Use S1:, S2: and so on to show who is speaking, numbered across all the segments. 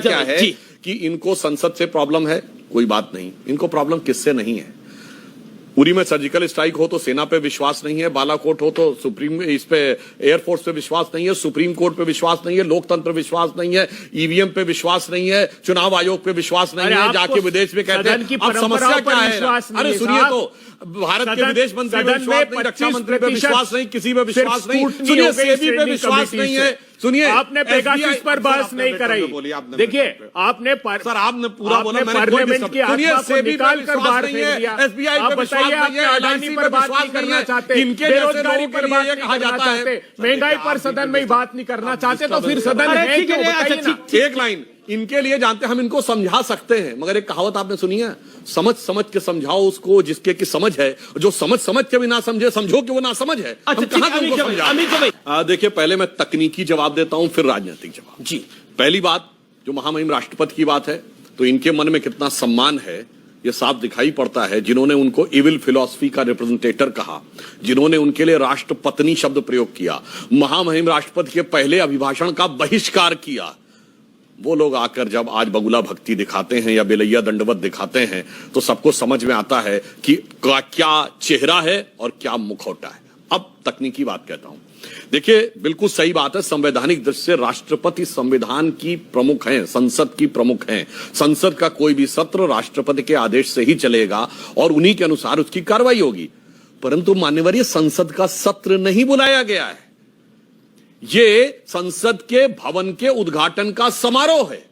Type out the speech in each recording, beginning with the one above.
S1: क्या है कि इनको संसद से प्रॉब्लम है, कोई बात नहीं। इनको प्रॉब्लम किससे नहीं है। उरी में सर्जिकल स्ट्राइक हो तो सेना पे विश्वास नहीं है, बालाकोट हो तो सुप्रीम इस पे एयरफोर्स पे विश्वास नहीं है, सुप्रीम कोर्ट पे विश्वास नहीं है, लोकतंत्र पे विश्वास नहीं है, ईवीएम पे विश्वास नहीं है, चुनाव आयोग पे विश्वास नहीं है, जाके विदेश में कहते हैं। अब समस्या क्या है? अरे सुनिए तो, भारत के विदेश मंत्री पे विश्वास नहीं, रक्षा मंत्री पे विश्वास नहीं, किसी पे विश्वास नहीं, सुनिए सेबी पे विश्वास नहीं है। सुनिए,
S2: आपने पेगासस पर बहस नहीं कराई। देखिए, आपने
S1: सर आपने पूरा बोला, मैंने
S2: पार्लियामेंट की आत्मा को निकाल कर बाहर फेंक दिया।
S1: एसबीआई
S2: आप बताइए, आप अडानी पर बात नहीं करना चाहते, बेरोजगारी पर बात नहीं करना चाहते, महंगाई पर सदन में बात नहीं करना चाहते, तो फिर सदन है क्यों? बताइए ना।
S1: एक लाइन इनके लिए जानते, हम इनको समझा सकते हैं, मगर एक कहावत आपने सुनी है, समझ समझ के समझाओ उसको जिसके की समझ है, जो समझ समझ के भी ना समझे, समझो कि वो ना समझ है। देखिए, पहले मैं तकनीकी जवाब देता हूं, फिर राजनीतिक जवाब। जी, पहली बात, जो महामहिम राष्ट्रपति की बात है, तो इनके मन में कितना सम्मान है ये साफ दिखाई पड़ता है। जिन्होंने उनको इविल फिलॉसफी का रिप्रेजेंटेटर कहा, जिन्होंने उनके लिए राष्ट्रपत्नी शब्द प्रयोग किया, महामहिम राष्ट्रपति के पहले अभिभाषण का बहिष्कार किया, वो लोग आकर जब आज बगुला भक्ति दिखाते हैं या बेलैया दंडवत दिखाते हैं, तो सबको समझ में आता है कि क्या चेहरा है और क्या मुखौटा है। अब तकनीकी बात कहता हूं। देखिए, बिल्कुल सही बात है, संवैधानिक दृष्टि से राष्ट्रपति संविधान की प्रमुख हैं, संसद की प्रमुख हैं। संसद का कोई भी सत्र राष्ट्रपति के आदेश से ही चलेगा और उन्हीं के अनुसार उसकी कार्रवाई होगी। परंतु मान्यवर, संसद का सत्र नहीं बुलाया गया है, ये संसद के भवन के उद्घाटन का समारोह है।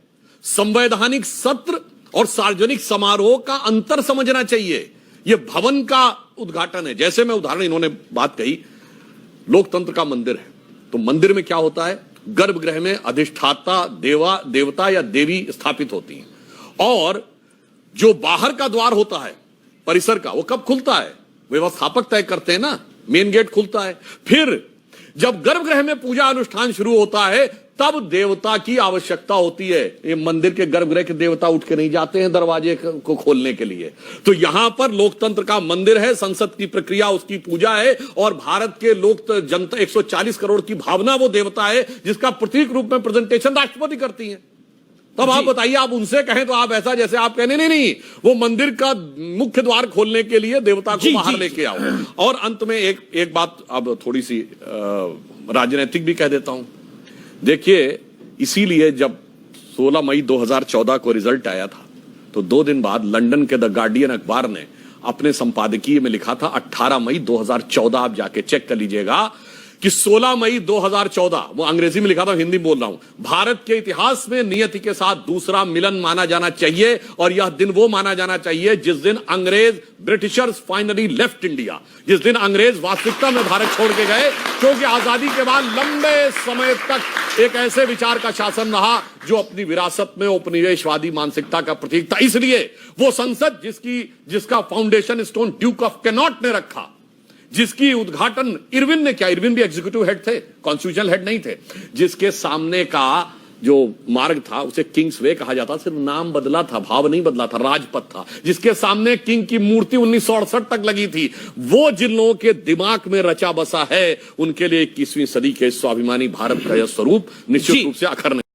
S1: संवैधानिक सत्र और सार्वजनिक समारोह का अंतर समझना चाहिए। यह भवन का उद्घाटन है। जैसे मैं उदाहरण, इन्होंने बात कही, लोकतंत्र का मंदिर है, तो मंदिर में क्या होता है? गर्भगृह में अधिष्ठाता देवता या देवी स्थापित होती हैं, और जो बाहर का द्वार होता है परिसर का, वो कब खुलता है? व्यवस्थापक तय करते हैं ना, मेन गेट खुलता है। फिर जब गर्भगृह में पूजा अनुष्ठान शुरू होता है, तब देवता की आवश्यकता होती है। ये मंदिर के गर्भगृह के देवता उठ के नहीं जाते हैं दरवाजे को खोलने के लिए। तो यहां पर लोकतंत्र का मंदिर है, संसद की प्रक्रिया उसकी पूजा है, और भारत के लोक जनता 140 करोड़ की भावना वो देवता है, जिसका प्रतीक रूप में प्रेजेंटेशन राष्ट्रपति करती है। तब आप बताइए, आप उनसे कहें तो आप ऐसा जैसे आप कहने नहीं, वो मंदिर का मुख्य द्वार खोलने के लिए देवता को बाहर लेके आओ। और अंत में एक बात अब थोड़ी सी राजनीतिक भी कह देता हूं। देखिए, इसीलिए जब 16 मई 2014 को रिजल्ट आया था, तो 2 दिन बाद लंदन के द गार्डियन अखबार ने अपने संपादकीय में लिखा था, 18 मई 2014, आप जाके चेक कर लीजिएगा कि 16 मई 2014, वो अंग्रेजी में लिखा था, हिंदी बोल रहा हूं, भारत के इतिहास में नियति के साथ दूसरा मिलन माना जाना चाहिए, और यह दिन वो माना जाना चाहिए जिस दिन अंग्रेज ब्रिटिशर्स फाइनली लेफ्ट इंडिया, जिस दिन अंग्रेज वास्तविकता में भारत छोड़ के गए। क्योंकि आजादी के बाद लंबे समय तक एक ऐसे विचार का शासन रहा जो अपनी विरासत में उपनिवेशवादी मानसिकता का प्रतीक था। इसलिए वो संसद जिसका foundation stone Duke of cannot ने रखा, जिसकी उद्घाटन इरविन ने किया, इरविन भी एग्जीक्यूटिव हेड थे, कॉन्स्टिट्यूशनल हेड नहीं थे, जिसके सामने का जो मार्ग था उसे किंग्स वे कहा जाता, सिर्फ नाम बदला था, भाव नहीं बदला था, राजपथ था, जिसके सामने किंग की मूर्ति 1968 तक लगी थी। वो जिन लोगों के दिमाग में रचा बसा है, उनके लिए 21वीं सदी के स्वाभिमानी भारत का यह स्वरूप निश्चित रूप से अखर नहीं।